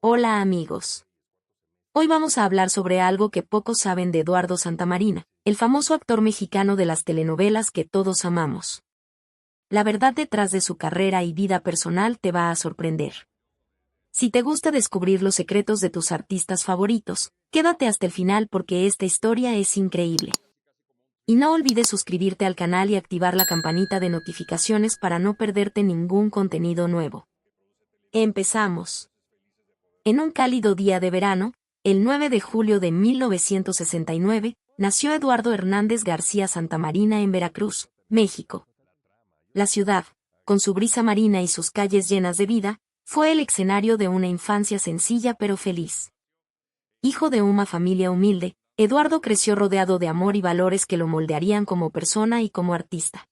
Hola amigos. Hoy vamos a hablar sobre algo que pocos saben de Eduardo Santamarina, el famoso actor mexicano de las telenovelas que todos amamos. La verdad detrás de su carrera y vida personal te va a sorprender. Si te gusta descubrir los secretos de tus artistas favoritos, quédate hasta el final porque esta historia es increíble. Y no olvides suscribirte al canal y activar la campanita de notificaciones para no perderte ningún contenido nuevo. Empezamos. En un cálido día de verano, el 9 de julio de 1969, nació Eduardo Hernández García Santamarina en Veracruz, México. La ciudad, con su brisa marina y sus calles llenas de vida, fue el escenario de una infancia sencilla pero feliz. Hijo de una familia humilde, Eduardo creció rodeado de amor y valores que lo moldearían como persona y como artista.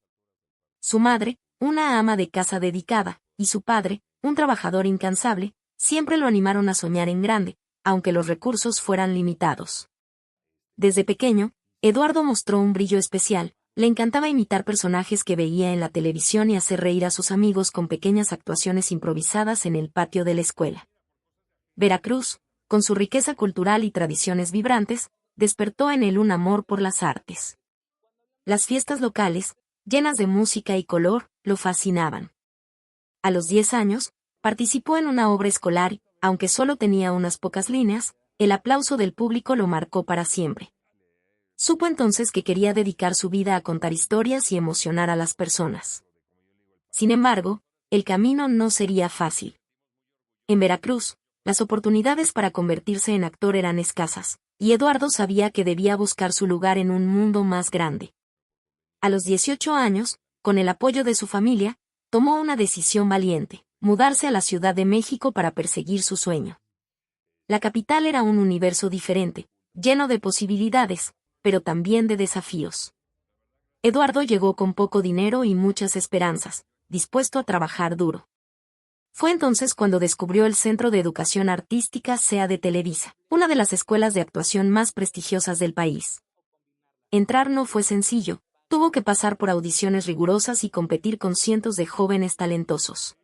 Su madre, una ama de casa dedicada, y su padre, un trabajador incansable, siempre lo animaron a soñar en grande, aunque los recursos fueran limitados. Desde pequeño, Eduardo mostró un brillo especial, le encantaba imitar personajes que veía en la televisión y hacer reír a sus amigos con pequeñas actuaciones improvisadas en el patio de la escuela. Veracruz, con su riqueza cultural y tradiciones vibrantes, despertó en él un amor por las artes. Las fiestas locales, llenas de música y color, lo fascinaban. A los 10 años, participó en una obra escolar y, aunque solo tenía unas pocas líneas, el aplauso del público lo marcó para siempre. Supo entonces que quería dedicar su vida a contar historias y emocionar a las personas. Sin embargo, el camino no sería fácil. En Veracruz, las oportunidades para convertirse en actor eran escasas, y Eduardo sabía que debía buscar su lugar en un mundo más grande. A los 18 años, con el apoyo de su familia, tomó una decisión valiente: mudarse a la Ciudad de México para perseguir su sueño. La capital era un universo diferente, lleno de posibilidades, pero también de desafíos. Eduardo llegó con poco dinero y muchas esperanzas, dispuesto a trabajar duro. Fue entonces cuando descubrió el Centro de Educación Artística CEA de Televisa, una de las escuelas de actuación más prestigiosas del país. Entrar no fue sencillo, tuvo que pasar por audiciones rigurosas y competir con cientos de jóvenes talentosos.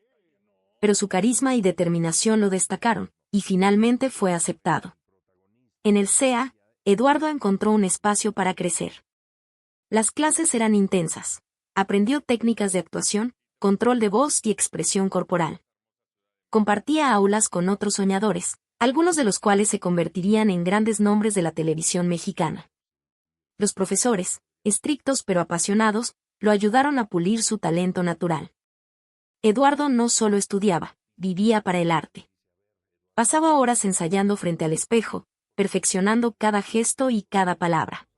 Pero su carisma y determinación lo destacaron, y finalmente fue aceptado. En el CEA, Eduardo encontró un espacio para crecer. Las clases eran intensas. Aprendió técnicas de actuación, control de voz y expresión corporal. Compartía aulas con otros soñadores, algunos de los cuales se convertirían en grandes nombres de la televisión mexicana. Los profesores, estrictos pero apasionados, lo ayudaron a pulir su talento natural. Eduardo no solo estudiaba, vivía para el arte. Pasaba horas ensayando frente al espejo, perfeccionando cada gesto y cada palabra.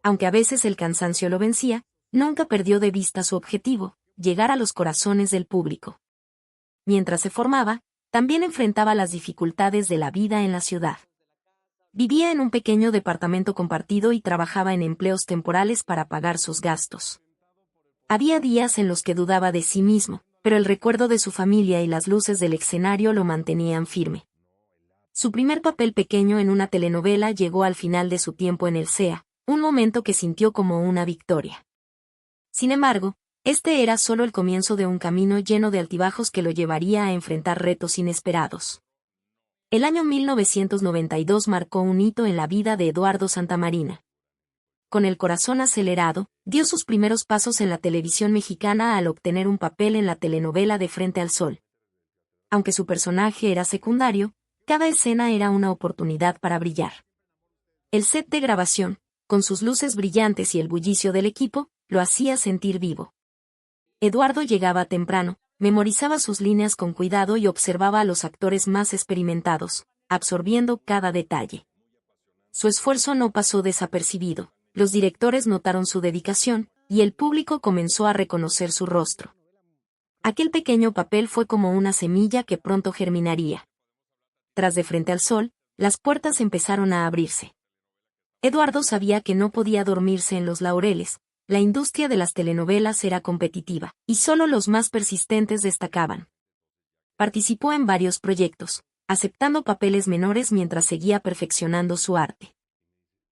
Aunque a veces el cansancio lo vencía, nunca perdió de vista su objetivo: llegar a los corazones del público. Mientras se formaba, también enfrentaba las dificultades de la vida en la ciudad. Vivía en un pequeño departamento compartido y trabajaba en empleos temporales para pagar sus gastos. Había días en los que dudaba de sí mismo, pero el recuerdo de su familia y las luces del escenario lo mantenían firme. Su primer papel pequeño en una telenovela llegó al final de su tiempo en el CEA, un momento que sintió como una victoria. Sin embargo, este era solo el comienzo de un camino lleno de altibajos que lo llevaría a enfrentar retos inesperados. El año 1992 marcó un hito en la vida de Eduardo Santamarina. Con el corazón acelerado, dio sus primeros pasos en la televisión mexicana al obtener un papel en la telenovela De Frente al Sol. Aunque su personaje era secundario, cada escena era una oportunidad para brillar. El set de grabación, con sus luces brillantes y el bullicio del equipo, lo hacía sentir vivo. Eduardo llegaba temprano, memorizaba sus líneas con cuidado y observaba a los actores más experimentados, absorbiendo cada detalle. Su esfuerzo no pasó desapercibido, los directores notaron su dedicación, y el público comenzó a reconocer su rostro. Aquel pequeño papel fue como una semilla que pronto germinaría. Tras De Frente al Sol, las puertas empezaron a abrirse. Eduardo sabía que no podía dormirse en los laureles. La industria de las telenovelas era competitiva, y solo los más persistentes destacaban. Participó en varios proyectos, aceptando papeles menores mientras seguía perfeccionando su arte.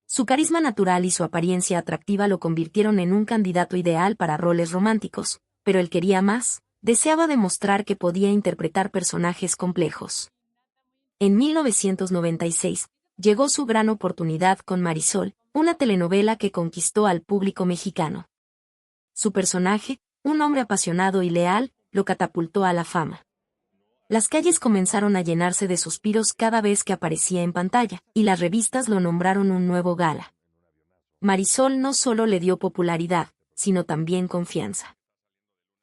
Su carisma natural y su apariencia atractiva lo convirtieron en un candidato ideal para roles románticos, pero él quería más, deseaba demostrar que podía interpretar personajes complejos. En 1996, llegó su gran oportunidad con Marisol, una telenovela que conquistó al público mexicano. Su personaje, un hombre apasionado y leal, lo catapultó a la fama. Las calles comenzaron a llenarse de suspiros cada vez que aparecía en pantalla, y las revistas lo nombraron un nuevo gala. Marisol no solo le dio popularidad, sino también confianza.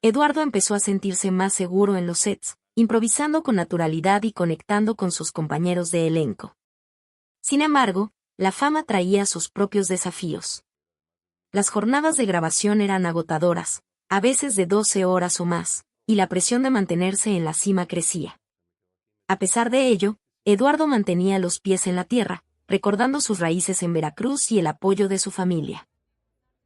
Eduardo empezó a sentirse más seguro en los sets, improvisando con naturalidad y conectando con sus compañeros de elenco. Sin embargo, la fama traía sus propios desafíos. Las jornadas de grabación eran agotadoras, a veces de 12 horas o más, y la presión de mantenerse en la cima crecía. A pesar de ello, Eduardo mantenía los pies en la tierra, recordando sus raíces en Veracruz y el apoyo de su familia.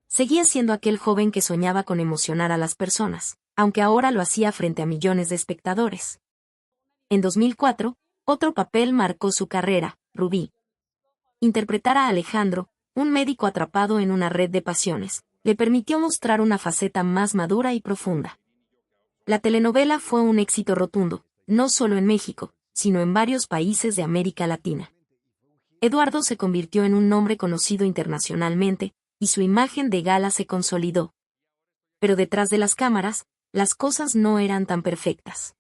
Seguía siendo aquel joven que soñaba con emocionar a las personas, aunque ahora lo hacía frente a millones de espectadores. En 2004, otro papel marcó su carrera, Rubí. Interpretar a Alejandro, un médico atrapado en una red de pasiones, le permitió mostrar una faceta más madura y profunda. La telenovela fue un éxito rotundo, no solo en México, sino en varios países de América Latina. Eduardo se convirtió en un nombre conocido internacionalmente, y su imagen de gala se consolidó. Pero detrás de las cámaras, las cosas no eran tan perfectas.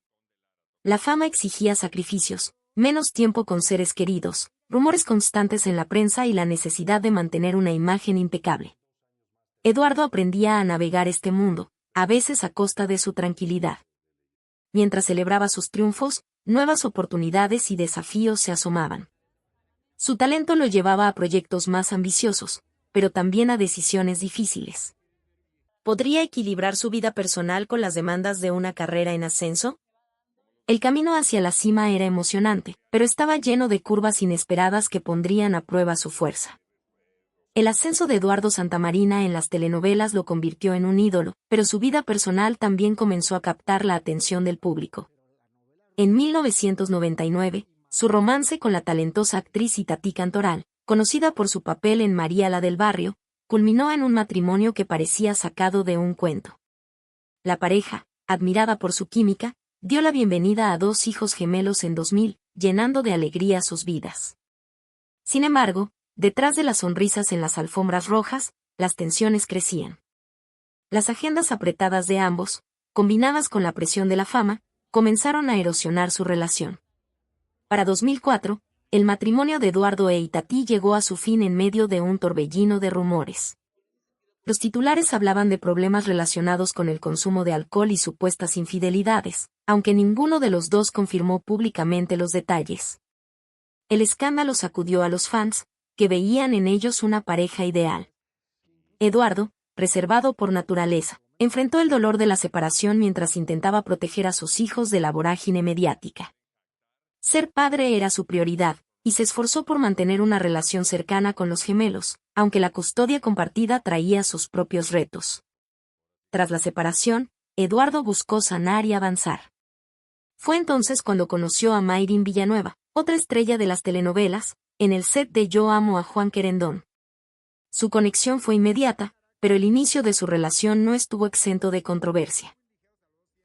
La fama exigía sacrificios, menos tiempo con seres queridos, rumores constantes en la prensa y la necesidad de mantener una imagen impecable. Eduardo aprendía a navegar este mundo, a veces a costa de su tranquilidad. Mientras celebraba sus triunfos, nuevas oportunidades y desafíos se asomaban. Su talento lo llevaba a proyectos más ambiciosos, pero también a decisiones difíciles. ¿Podría equilibrar su vida personal con las demandas de una carrera en ascenso? El camino hacia la cima era emocionante, pero estaba lleno de curvas inesperadas que pondrían a prueba su fuerza. El ascenso de Eduardo Santamarina en las telenovelas lo convirtió en un ídolo, pero su vida personal también comenzó a captar la atención del público. En 1999, su romance con la talentosa actriz Itatí Cantoral, conocida por su papel en María la del Barrio, culminó en un matrimonio que parecía sacado de un cuento. La pareja, admirada por su química, dio la bienvenida a 2 hijos gemelos en 2000, llenando de alegría sus vidas. Sin embargo, detrás de las sonrisas en las alfombras rojas, las tensiones crecían. Las agendas apretadas de ambos, combinadas con la presión de la fama, comenzaron a erosionar su relación. Para 2004, el matrimonio de Eduardo e Itatí llegó a su fin en medio de un torbellino de rumores. Los titulares hablaban de problemas relacionados con el consumo de alcohol y supuestas infidelidades, aunque ninguno de los dos confirmó públicamente los detalles. El escándalo sacudió a los fans, que veían en ellos una pareja ideal. Eduardo, reservado por naturaleza, enfrentó el dolor de la separación mientras intentaba proteger a sus hijos de la vorágine mediática. Ser padre era su prioridad, y se esforzó por mantener una relación cercana con los gemelos, aunque la custodia compartida traía sus propios retos. Tras la separación, Eduardo buscó sanar y avanzar. Fue entonces cuando conoció a Mayrin Villanueva, otra estrella de las telenovelas, en el set de Yo amo a Juan Querendón. Su conexión fue inmediata, pero el inicio de su relación no estuvo exento de controversia.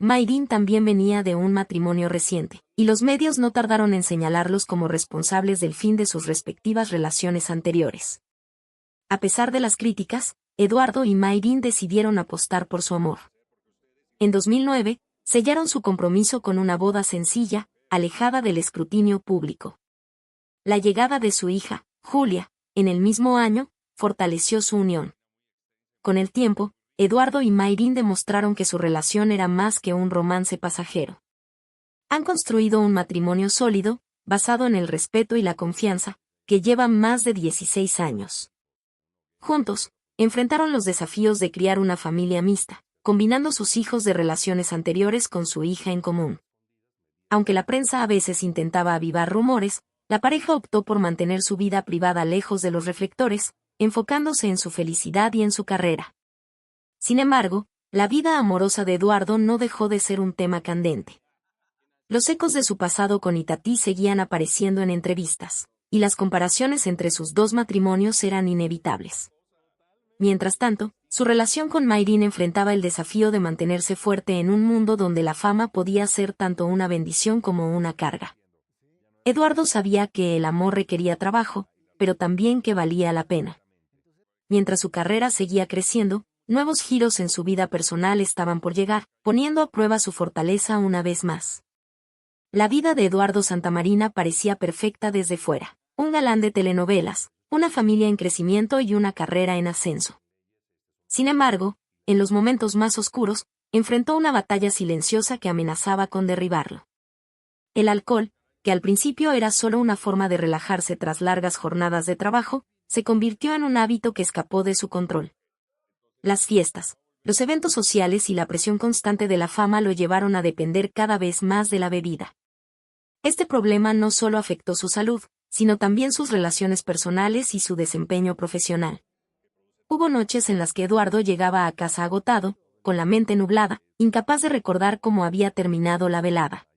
Mayrin también venía de un matrimonio reciente, y los medios no tardaron en señalarlos como responsables del fin de sus respectivas relaciones anteriores. A pesar de las críticas, Eduardo y Mayrin decidieron apostar por su amor. En 2009, sellaron su compromiso con una boda sencilla, alejada del escrutinio público. La llegada de su hija, Julia, en el mismo año, fortaleció su unión. Con el tiempo, Eduardo y Mayrin demostraron que su relación era más que un romance pasajero. Han construido un matrimonio sólido, basado en el respeto y la confianza, que lleva más de 16 años. Juntos, enfrentaron los desafíos de criar una familia mixta, combinando sus hijos de relaciones anteriores con su hija en común. Aunque la prensa a veces intentaba avivar rumores, la pareja optó por mantener su vida privada lejos de los reflectores, enfocándose en su felicidad y en su carrera. Sin embargo, la vida amorosa de Eduardo no dejó de ser un tema candente. Los ecos de su pasado con Itatí seguían apareciendo en entrevistas, y las comparaciones entre sus dos matrimonios eran inevitables. Mientras tanto, su relación con Mayrin enfrentaba el desafío de mantenerse fuerte en un mundo donde la fama podía ser tanto una bendición como una carga. Eduardo sabía que el amor requería trabajo, pero también que valía la pena. Mientras su carrera seguía creciendo, nuevos giros en su vida personal estaban por llegar, poniendo a prueba su fortaleza una vez más. La vida de Eduardo Santamarina parecía perfecta desde fuera. Un galán de telenovelas, una familia en crecimiento y una carrera en ascenso. Sin embargo, en los momentos más oscuros, enfrentó una batalla silenciosa que amenazaba con derribarlo. El alcohol, que al principio era solo una forma de relajarse tras largas jornadas de trabajo, se convirtió en un hábito que escapó de su control. Las fiestas, los eventos sociales y la presión constante de la fama lo llevaron a depender cada vez más de la bebida. Este problema no solo afectó su salud, sino también sus relaciones personales y su desempeño profesional. Hubo noches en las que Eduardo llegaba a casa agotado, con la mente nublada, incapaz de recordar cómo había terminado la velada.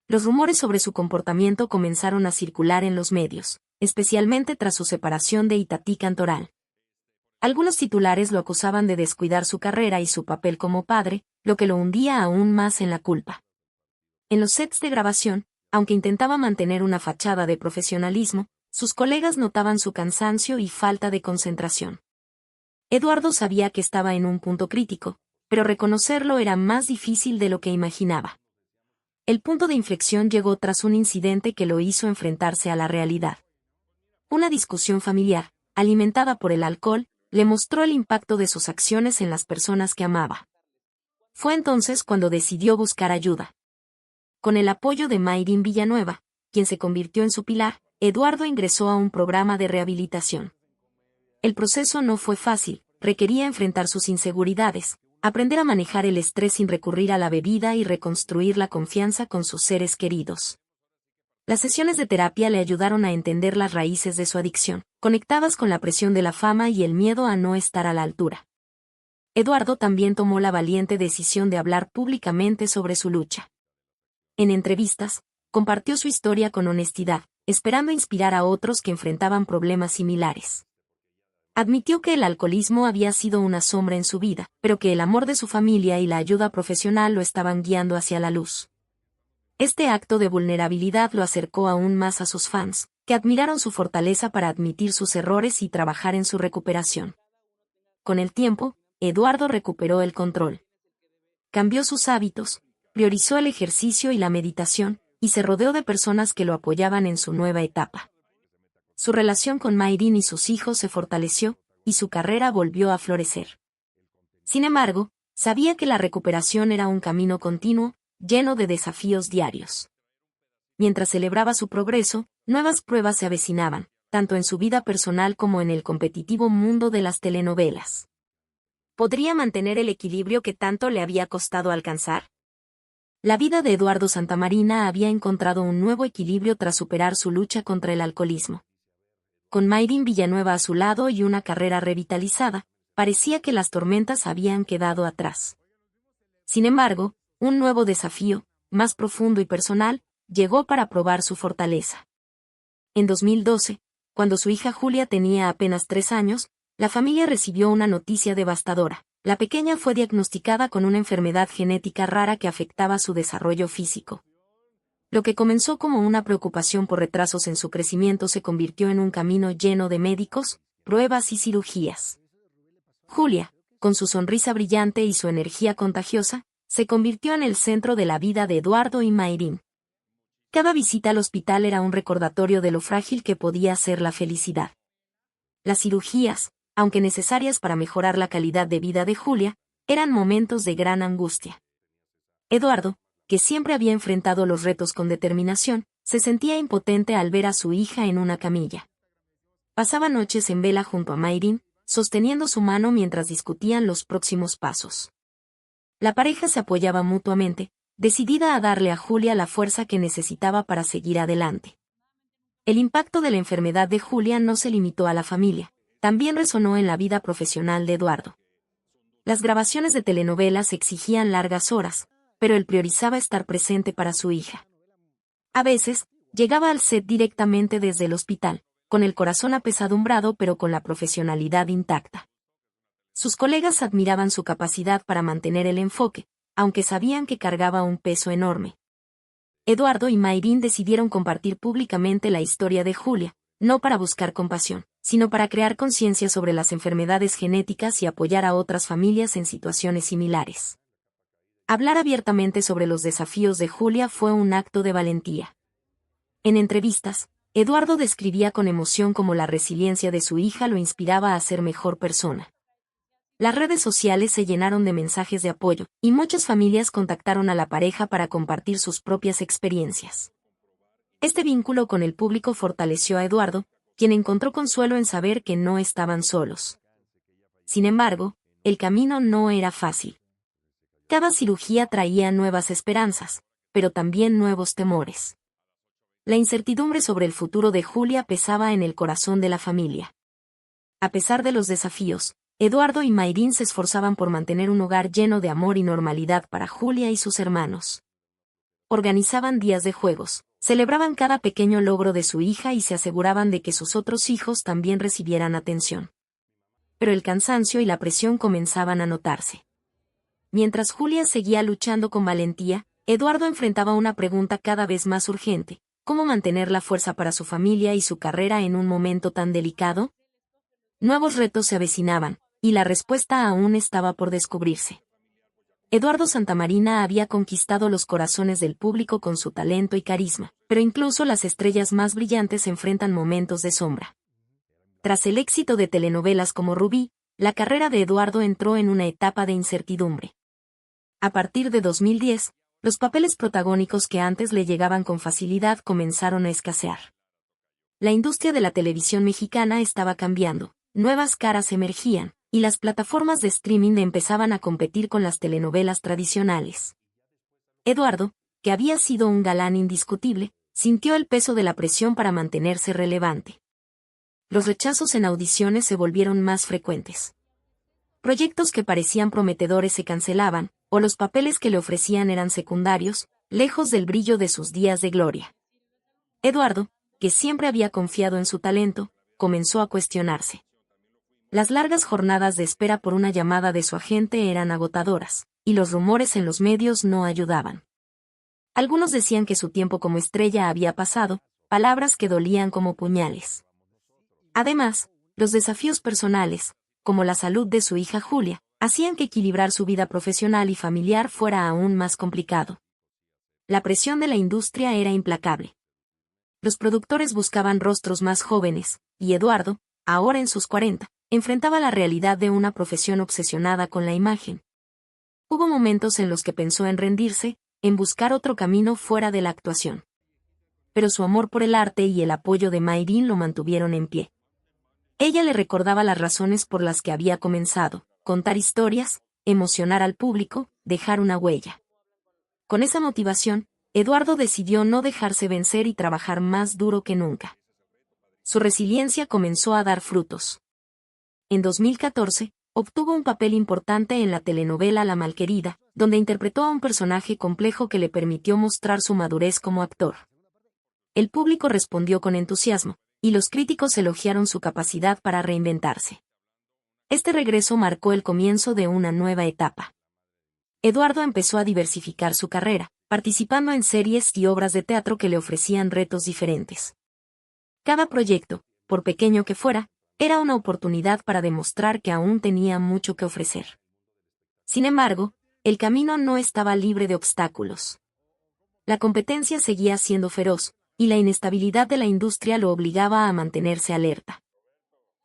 Los rumores sobre su comportamiento comenzaron a circular en los medios, especialmente tras su separación de Itatí Cantoral. Algunos titulares lo acusaban de descuidar su carrera y su papel como padre, lo que lo hundía aún más en la culpa. En los sets de grabación, aunque intentaba mantener una fachada de profesionalismo, sus colegas notaban su cansancio y falta de concentración. Eduardo sabía que estaba en un punto crítico, pero reconocerlo era más difícil de lo que imaginaba. El punto de inflexión llegó tras un incidente que lo hizo enfrentarse a la realidad. Una discusión familiar, alimentada por el alcohol, le mostró el impacto de sus acciones en las personas que amaba. Fue entonces cuando decidió buscar ayuda. Con el apoyo de Mayrin Villanueva, quien se convirtió en su pilar, Eduardo ingresó a un programa de rehabilitación. El proceso no fue fácil, requería enfrentar sus inseguridades, aprender a manejar el estrés sin recurrir a la bebida y reconstruir la confianza con sus seres queridos. Las sesiones de terapia le ayudaron a entender las raíces de su adicción, conectadas con la presión de la fama y el miedo a no estar a la altura. Eduardo también tomó la valiente decisión de hablar públicamente sobre su lucha. En entrevistas, compartió su historia con honestidad, esperando inspirar a otros que enfrentaban problemas similares. Admitió que el alcoholismo había sido una sombra en su vida, pero que el amor de su familia y la ayuda profesional lo estaban guiando hacia la luz. Este acto de vulnerabilidad lo acercó aún más a sus fans, que admiraron su fortaleza para admitir sus errores y trabajar en su recuperación. Con el tiempo, Eduardo recuperó el control. Cambió sus hábitos, priorizó el ejercicio y la meditación, y se rodeó de personas que lo apoyaban en su nueva etapa. Su relación con Mayrin y sus hijos se fortaleció, y su carrera volvió a florecer. Sin embargo, sabía que la recuperación era un camino continuo, lleno de desafíos diarios. Mientras celebraba su progreso, nuevas pruebas se avecinaban, tanto en su vida personal como en el competitivo mundo de las telenovelas. ¿Podría mantener el equilibrio que tanto le había costado alcanzar? La vida de Eduardo Santamarina había encontrado un nuevo equilibrio tras superar su lucha contra el alcoholismo. Con Mayrin Villanueva a su lado y una carrera revitalizada, parecía que las tormentas habían quedado atrás. Sin embargo, un nuevo desafío, más profundo y personal, llegó para probar su fortaleza. En 2012, cuando su hija Julia tenía apenas 3 años, la familia recibió una noticia devastadora. La pequeña fue diagnosticada con una enfermedad genética rara que afectaba su desarrollo físico. Lo que comenzó como una preocupación por retrasos en su crecimiento se convirtió en un camino lleno de médicos, pruebas y cirugías. Julia, con su sonrisa brillante y su energía contagiosa, se convirtió en el centro de la vida de Eduardo y Mayrin. Cada visita al hospital era un recordatorio de lo frágil que podía ser la felicidad. Las cirugías, aunque necesarias para mejorar la calidad de vida de Julia, eran momentos de gran angustia. Eduardo, que siempre había enfrentado los retos con determinación, se sentía impotente al ver a su hija en una camilla. Pasaba noches en vela junto a Mayrin, sosteniendo su mano mientras discutían los próximos pasos. La pareja se apoyaba mutuamente, decidida a darle a Julia la fuerza que necesitaba para seguir adelante. El impacto de la enfermedad de Julia no se limitó a la familia, también resonó en la vida profesional de Eduardo. Las grabaciones de telenovelas exigían largas horas, pero él priorizaba estar presente para su hija. A veces, llegaba al set directamente desde el hospital, con el corazón apesadumbrado pero con la profesionalidad intacta. Sus colegas admiraban su capacidad para mantener el enfoque, aunque sabían que cargaba un peso enorme. Eduardo y Mayrin decidieron compartir públicamente la historia de Julia, no para buscar compasión, sino para crear conciencia sobre las enfermedades genéticas y apoyar a otras familias en situaciones similares. Hablar abiertamente sobre los desafíos de Julia fue un acto de valentía. En entrevistas, Eduardo describía con emoción cómo la resiliencia de su hija lo inspiraba a ser mejor persona. Las redes sociales se llenaron de mensajes de apoyo, y muchas familias contactaron a la pareja para compartir sus propias experiencias. Este vínculo con el público fortaleció a Eduardo, quien encontró consuelo en saber que no estaban solos. Sin embargo, el camino no era fácil. Cada cirugía traía nuevas esperanzas, pero también nuevos temores. La incertidumbre sobre el futuro de Julia pesaba en el corazón de la familia. A pesar de los desafíos, Eduardo y Mayrin se esforzaban por mantener un hogar lleno de amor y normalidad para Julia y sus hermanos. Organizaban días de juegos, celebraban cada pequeño logro de su hija y se aseguraban de que sus otros hijos también recibieran atención. Pero el cansancio y la presión comenzaban a notarse. Mientras Julia seguía luchando con valentía, Eduardo enfrentaba una pregunta cada vez más urgente: ¿cómo mantener la fuerza para su familia y su carrera en un momento tan delicado? Nuevos retos se avecinaban, y la respuesta aún estaba por descubrirse. Eduardo Santamarina había conquistado los corazones del público con su talento y carisma, pero incluso las estrellas más brillantes enfrentan momentos de sombra. Tras el éxito de telenovelas como Rubí, la carrera de Eduardo entró en una etapa de incertidumbre. A partir de 2010, los papeles protagónicos que antes le llegaban con facilidad comenzaron a escasear. La industria de la televisión mexicana estaba cambiando, nuevas caras emergían, y las plataformas de streaming empezaban a competir con las telenovelas tradicionales. Eduardo, que había sido un galán indiscutible, sintió el peso de la presión para mantenerse relevante. Los rechazos en audiciones se volvieron más frecuentes. Proyectos que parecían prometedores se cancelaban, o los papeles que le ofrecían eran secundarios, lejos del brillo de sus días de gloria. Eduardo, que siempre había confiado en su talento, comenzó a cuestionarse. Las largas jornadas de espera por una llamada de su agente eran agotadoras, y los rumores en los medios no ayudaban. Algunos decían que su tiempo como estrella había pasado, palabras que dolían como puñales. Además, los desafíos personales, como la salud de su hija Julia, hacían que equilibrar su vida profesional y familiar fuera aún más complicado. La presión de la industria era implacable. Los productores buscaban rostros más jóvenes, y Eduardo, ahora en sus 40, enfrentaba la realidad de una profesión obsesionada con la imagen. Hubo momentos en los que pensó en rendirse, en buscar otro camino fuera de la actuación. Pero su amor por el arte y el apoyo de Mayrin lo mantuvieron en pie. Ella le recordaba las razones por las que había comenzado: contar historias, emocionar al público, dejar una huella. Con esa motivación, Eduardo decidió no dejarse vencer y trabajar más duro que nunca. Su resiliencia comenzó a dar frutos. En 2014, obtuvo un papel importante en la telenovela La Malquerida, donde interpretó a un personaje complejo que le permitió mostrar su madurez como actor. El público respondió con entusiasmo, y los críticos elogiaron su capacidad para reinventarse. Este regreso marcó el comienzo de una nueva etapa. Eduardo empezó a diversificar su carrera, participando en series y obras de teatro que le ofrecían retos diferentes. Cada proyecto, por pequeño que fuera, era una oportunidad para demostrar que aún tenía mucho que ofrecer. Sin embargo, el camino no estaba libre de obstáculos. La competencia seguía siendo feroz, y la inestabilidad de la industria lo obligaba a mantenerse alerta.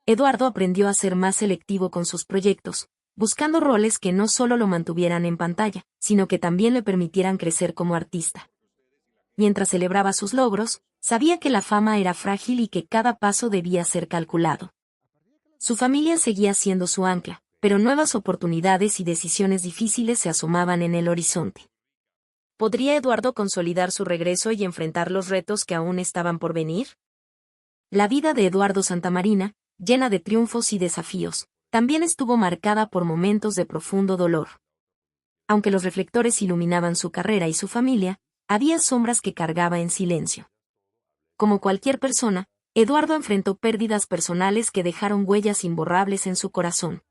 Eduardo aprendió a ser más selectivo con sus proyectos, buscando roles que no solo lo mantuvieran en pantalla, sino que también le permitieran crecer como artista. Mientras celebraba sus logros, sabía que la fama era frágil y que cada paso debía ser calculado. Su familia seguía siendo su ancla, pero nuevas oportunidades y decisiones difíciles se asomaban en el horizonte. ¿Podría Eduardo consolidar su regreso y enfrentar los retos que aún estaban por venir? La vida de Eduardo Santamarina, llena de triunfos y desafíos, también estuvo marcada por momentos de profundo dolor. Aunque los reflectores iluminaban su carrera y su familia, había sombras que cargaba en silencio. Como cualquier persona, Eduardo enfrentó pérdidas personales que dejaron huellas imborrables en su corazón.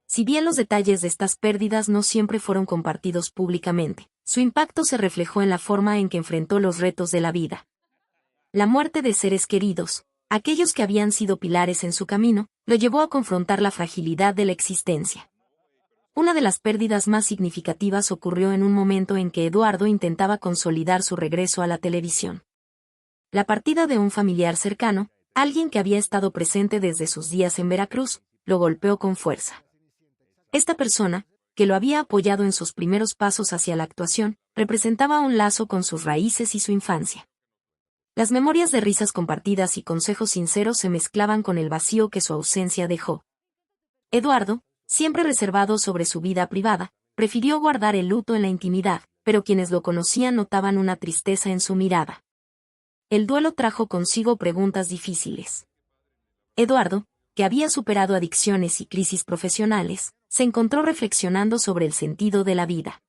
Si bien los detalles de estas pérdidas no siempre fueron compartidos públicamente, Su impacto se reflejó en la forma en que enfrentó los retos de la vida. La muerte de seres queridos, aquellos que habían sido pilares en su camino, lo llevó a confrontar la fragilidad de la existencia. Una de las pérdidas más significativas ocurrió en un momento en que Eduardo intentaba consolidar su regreso a la televisión. La partida de un familiar cercano, alguien que había estado presente desde sus días en Veracruz, lo golpeó con fuerza. Esta persona, que lo había apoyado en sus primeros pasos hacia la actuación, representaba un lazo con sus raíces y su infancia. Las memorias de risas compartidas y consejos sinceros se mezclaban con el vacío que su ausencia dejó. Eduardo, siempre reservado sobre su vida privada, prefirió guardar el luto en la intimidad, pero quienes lo conocían notaban una tristeza en su mirada. El duelo trajo consigo preguntas difíciles. Eduardo, que había superado adicciones y crisis profesionales, se encontró reflexionando sobre el sentido de la vida.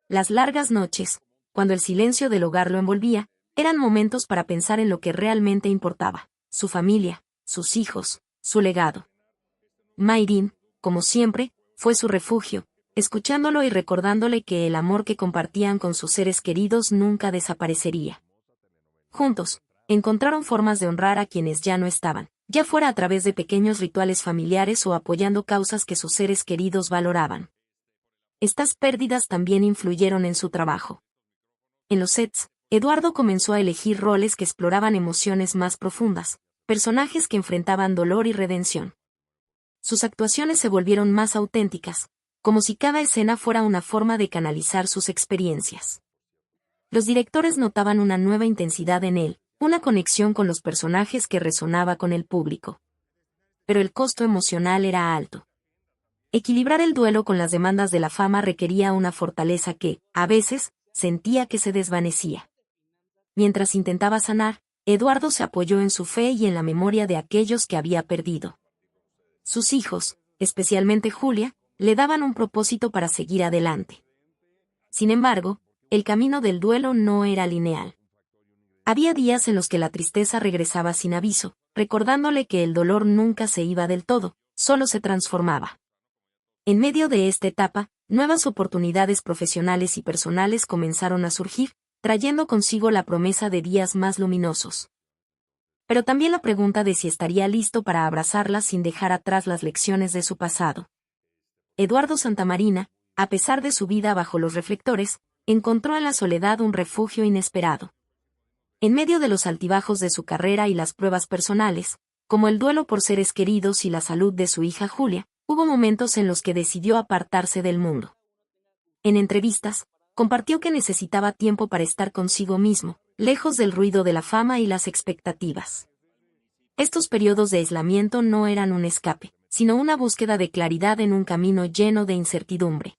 Las largas noches, cuando el silencio del hogar lo envolvía, eran momentos para pensar en lo que realmente importaba: su familia, sus hijos, su legado. Mayrin, como siempre, fue su refugio, escuchándolo y recordándole que el amor que compartían con sus seres queridos nunca desaparecería. Juntos, encontraron formas de honrar a quienes ya no estaban, ya fuera a través de pequeños rituales familiares o apoyando causas que sus seres queridos valoraban. Estas pérdidas también influyeron en su trabajo. En los sets, Eduardo comenzó a elegir roles que exploraban emociones más profundas, personajes que enfrentaban dolor y redención. Sus actuaciones se volvieron más auténticas, como si cada escena fuera una forma de canalizar sus experiencias. Los directores notaban una nueva intensidad en él, una conexión con los personajes que resonaba con el público. Pero el costo emocional era alto. Equilibrar el duelo con las demandas de la fama requería una fortaleza que, a veces, sentía que se desvanecía. Mientras intentaba sanar, Eduardo se apoyó en su fe y en la memoria de aquellos que había perdido. Sus hijos, especialmente Julia, le daban un propósito para seguir adelante. Sin embargo, el camino del duelo no era lineal. Había días en los que la tristeza regresaba sin aviso, recordándole que el dolor nunca se iba del todo, solo se transformaba. En medio de esta etapa, nuevas oportunidades profesionales y personales comenzaron a surgir, trayendo consigo la promesa de días más luminosos. Pero también la pregunta de si estaría listo para abrazarlas sin dejar atrás las lecciones de su pasado. Eduardo Santamarina, a pesar de su vida bajo los reflectores, encontró en la soledad un refugio inesperado. En medio de los altibajos de su carrera y las pruebas personales, como el duelo por seres queridos y la salud de su hija Julia, hubo momentos en los que decidió apartarse del mundo. En entrevistas, compartió que necesitaba tiempo para estar consigo mismo, lejos del ruido de la fama y las expectativas. Estos periodos de aislamiento no eran un escape, sino una búsqueda de claridad en un camino lleno de incertidumbre.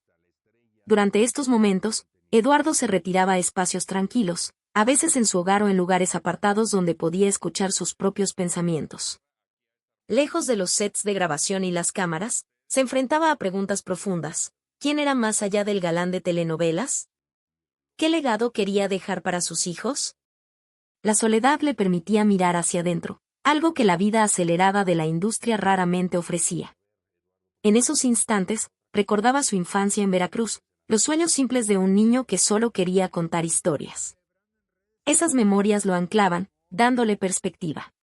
Durante estos momentos, Eduardo se retiraba a espacios tranquilos, a veces en su hogar o en lugares apartados donde podía escuchar sus propios pensamientos. Lejos de los sets de grabación y las cámaras, se enfrentaba a preguntas profundas. ¿Quién era más allá del galán de telenovelas? ¿Qué legado quería dejar para sus hijos? La soledad le permitía mirar hacia adentro, algo que la vida acelerada de la industria raramente ofrecía. En esos instantes, recordaba su infancia en Veracruz, los sueños simples de un niño que solo quería contar historias. Esas memorias lo anclaban, dándole perspectiva.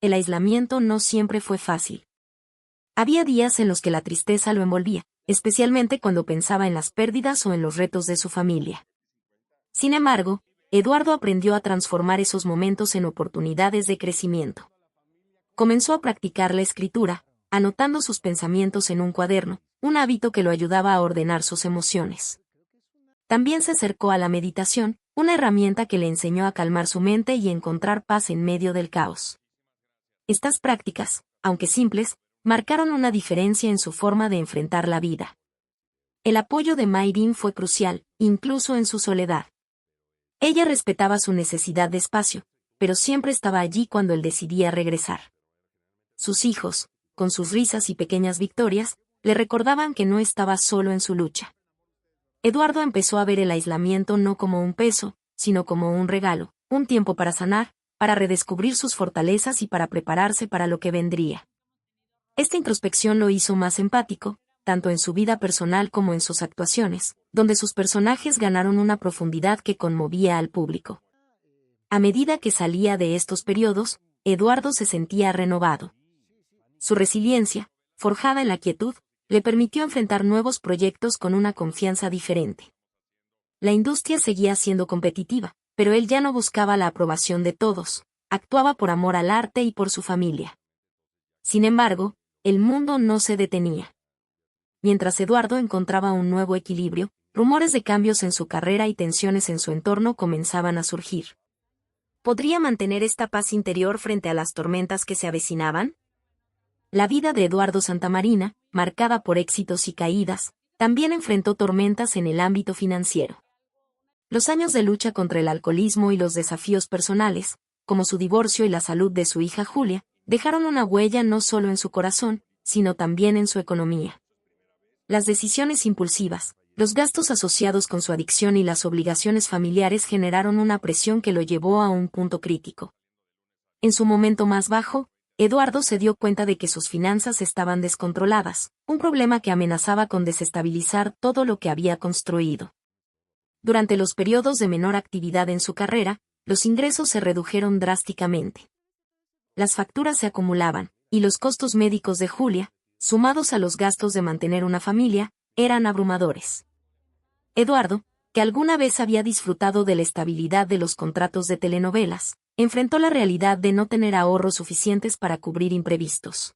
El aislamiento no siempre fue fácil. Había días en los que la tristeza lo envolvía, especialmente cuando pensaba en las pérdidas o en los retos de su familia. Sin embargo, Eduardo aprendió a transformar esos momentos en oportunidades de crecimiento. Comenzó a practicar la escritura, anotando sus pensamientos en un cuaderno, un hábito que lo ayudaba a ordenar sus emociones. También se acercó a la meditación, una herramienta que le enseñó a calmar su mente y encontrar paz en medio del caos. Estas prácticas, aunque simples, marcaron una diferencia en su forma de enfrentar la vida. El apoyo de Mayrin fue crucial, incluso en su soledad. Ella respetaba su necesidad de espacio, pero siempre estaba allí cuando él decidía regresar. Sus hijos, con sus risas y pequeñas victorias, le recordaban que no estaba solo en su lucha. Eduardo empezó a ver el aislamiento no como un peso, sino como un regalo, un tiempo para sanar, para redescubrir sus fortalezas y para prepararse para lo que vendría. Esta introspección lo hizo más empático, tanto en su vida personal como en sus actuaciones, donde sus personajes ganaron una profundidad que conmovía al público. A medida que salía de estos periodos, Eduardo se sentía renovado. Su resiliencia, forjada en la quietud, le permitió enfrentar nuevos proyectos con una confianza diferente. La industria seguía siendo competitiva, pero él ya no buscaba la aprobación de todos, actuaba por amor al arte y por su familia. Sin embargo, el mundo no se detenía. Mientras Eduardo encontraba un nuevo equilibrio, rumores de cambios en su carrera y tensiones en su entorno comenzaban a surgir. ¿Podría mantener esta paz interior frente a las tormentas que se avecinaban? La vida de Eduardo Santamarina, marcada por éxitos y caídas, también enfrentó tormentas en el ámbito financiero. Los años de lucha contra el alcoholismo y los desafíos personales, como su divorcio y la salud de su hija Julia, dejaron una huella no solo en su corazón, sino también en su economía. Las decisiones impulsivas, los gastos asociados con su adicción y las obligaciones familiares generaron una presión que lo llevó a un punto crítico. En su momento más bajo, Eduardo se dio cuenta de que sus finanzas estaban descontroladas, un problema que amenazaba con desestabilizar todo lo que había construido. Durante los periodos de menor actividad en su carrera, los ingresos se redujeron drásticamente. Las facturas se acumulaban, y los costos médicos de Julia, sumados a los gastos de mantener una familia, eran abrumadores. Eduardo, que alguna vez había disfrutado de la estabilidad de los contratos de telenovelas, enfrentó la realidad de no tener ahorros suficientes para cubrir imprevistos.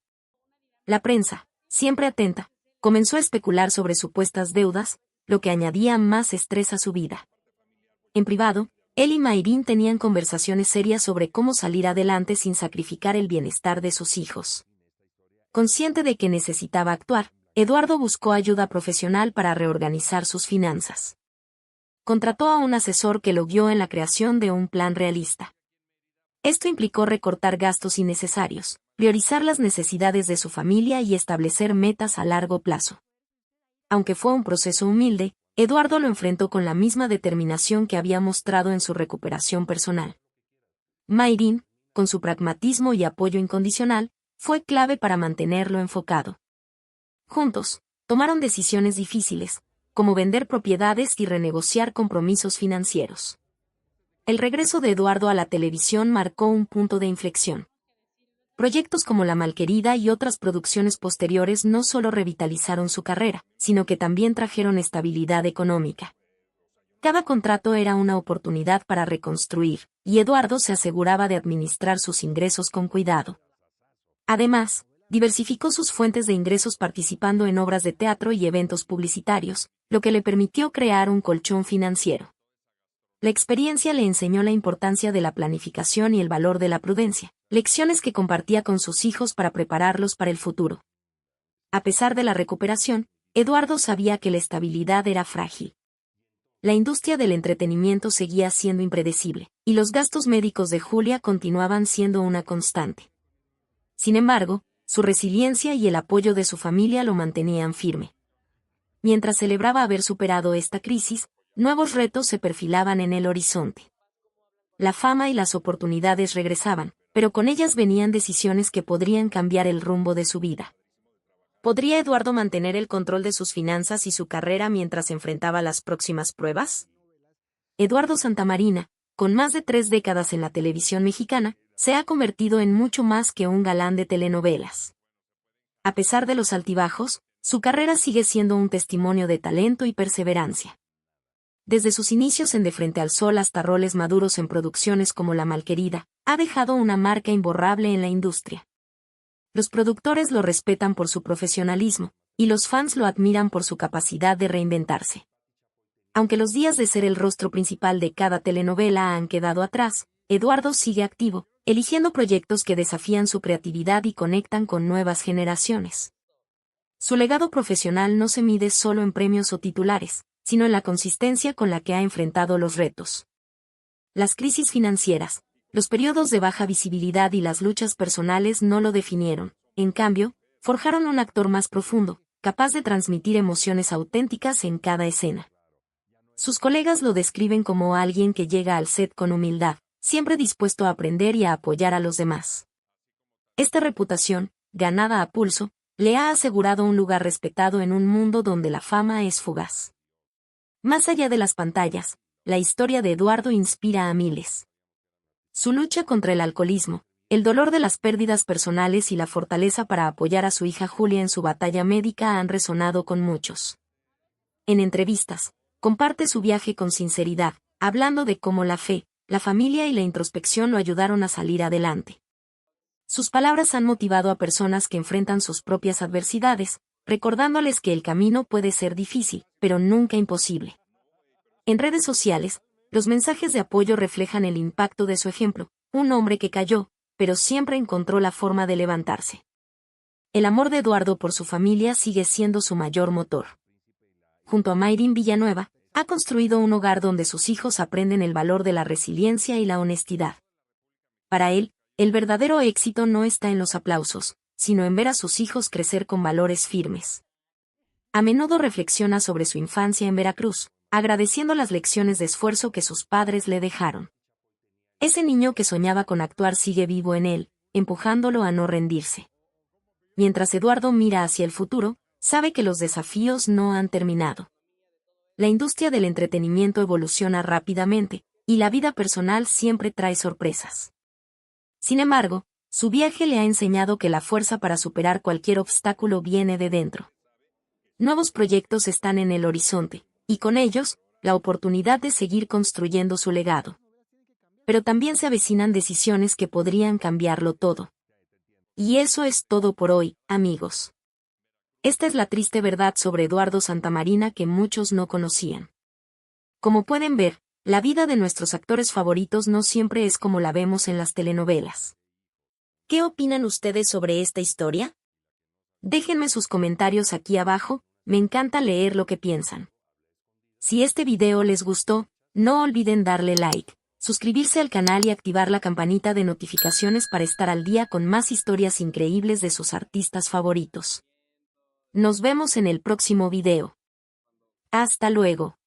La prensa, siempre atenta, comenzó a especular sobre supuestas deudas, lo que añadía más estrés a su vida. En privado, él y Mayrin tenían conversaciones serias sobre cómo salir adelante sin sacrificar el bienestar de sus hijos. Consciente de que necesitaba actuar, Eduardo buscó ayuda profesional para reorganizar sus finanzas. Contrató a un asesor que lo guió en la creación de un plan realista. Esto implicó recortar gastos innecesarios, priorizar las necesidades de su familia y establecer metas a largo plazo. Aunque fue un proceso humilde, Eduardo lo enfrentó con la misma determinación que había mostrado en su recuperación personal. Mayrin, con su pragmatismo y apoyo incondicional, fue clave para mantenerlo enfocado. Juntos, tomaron decisiones difíciles, como vender propiedades y renegociar compromisos financieros. El regreso de Eduardo a la televisión marcó un punto de inflexión. Proyectos como La Malquerida y otras producciones posteriores no solo revitalizaron su carrera, sino que también trajeron estabilidad económica. Cada contrato era una oportunidad para reconstruir, y Eduardo se aseguraba de administrar sus ingresos con cuidado. Además, diversificó sus fuentes de ingresos participando en obras de teatro y eventos publicitarios, lo que le permitió crear un colchón financiero. La experiencia le enseñó la importancia de la planificación y el valor de la prudencia, lecciones que compartía con sus hijos para prepararlos para el futuro. A pesar de la recuperación, Eduardo sabía que la estabilidad era frágil. La industria del entretenimiento seguía siendo impredecible, y los gastos médicos de Julia continuaban siendo una constante. Sin embargo, su resiliencia y el apoyo de su familia lo mantenían firme. Mientras celebraba haber superado esta crisis, nuevos retos se perfilaban en el horizonte. La fama y las oportunidades regresaban, pero con ellas venían decisiones que podrían cambiar el rumbo de su vida. ¿Podría Eduardo mantener el control de sus finanzas y su carrera mientras enfrentaba las próximas pruebas? Eduardo Santamarina, con más de 3 décadas en la televisión mexicana, se ha convertido en mucho más que un galán de telenovelas. A pesar de los altibajos, su carrera sigue siendo un testimonio de talento y perseverancia. Desde sus inicios en De Frente al Sol hasta roles maduros en producciones como La Malquerida, ha dejado una marca imborrable en la industria. Los productores lo respetan por su profesionalismo, y los fans lo admiran por su capacidad de reinventarse. Aunque los días de ser el rostro principal de cada telenovela han quedado atrás, Eduardo sigue activo, eligiendo proyectos que desafían su creatividad y conectan con nuevas generaciones. Su legado profesional no se mide solo en premios o titulares, sino en la consistencia con la que ha enfrentado los retos. Las crisis financieras, los periodos de baja visibilidad y las luchas personales no lo definieron, en cambio, forjaron un actor más profundo, capaz de transmitir emociones auténticas en cada escena. Sus colegas lo describen como alguien que llega al set con humildad, siempre dispuesto a aprender y a apoyar a los demás. Esta reputación, ganada a pulso, le ha asegurado un lugar respetado en un mundo donde la fama es fugaz. Más allá de las pantallas, la historia de Eduardo inspira a miles. Su lucha contra el alcoholismo, el dolor de las pérdidas personales y la fortaleza para apoyar a su hija Julia en su batalla médica han resonado con muchos. En entrevistas, comparte su viaje con sinceridad, hablando de cómo la fe, la familia y la introspección lo ayudaron a salir adelante. Sus palabras han motivado a personas que enfrentan sus propias adversidades, recordándoles que el camino puede ser difícil, pero nunca imposible. En redes sociales, los mensajes de apoyo reflejan el impacto de su ejemplo, un hombre que cayó, pero siempre encontró la forma de levantarse. El amor de Eduardo por su familia sigue siendo su mayor motor. Junto a Mayrin Villanueva, ha construido un hogar donde sus hijos aprenden el valor de la resiliencia y la honestidad. Para él, el verdadero éxito no está en los aplausos, sino en ver a sus hijos crecer con valores firmes. A menudo reflexiona sobre su infancia en Veracruz, agradeciendo las lecciones de esfuerzo que sus padres le dejaron. Ese niño que soñaba con actuar sigue vivo en él, empujándolo a no rendirse. Mientras Eduardo mira hacia el futuro, sabe que los desafíos no han terminado. La industria del entretenimiento evoluciona rápidamente, y la vida personal siempre trae sorpresas. Sin embargo, su viaje le ha enseñado que la fuerza para superar cualquier obstáculo viene de dentro. Nuevos proyectos están en el horizonte, y con ellos, la oportunidad de seguir construyendo su legado. Pero también se avecinan decisiones que podrían cambiarlo todo. Y eso es todo por hoy, amigos. Esta es la triste verdad sobre Eduardo Santamarina que muchos no conocían. Como pueden ver, la vida de nuestros actores favoritos no siempre es como la vemos en las telenovelas. ¿Qué opinan ustedes sobre esta historia? Déjenme sus comentarios aquí abajo, me encanta leer lo que piensan. Si este video les gustó, no olviden darle like, suscribirse al canal y activar la campanita de notificaciones para estar al día con más historias increíbles de sus artistas favoritos. Nos vemos en el próximo video. Hasta luego.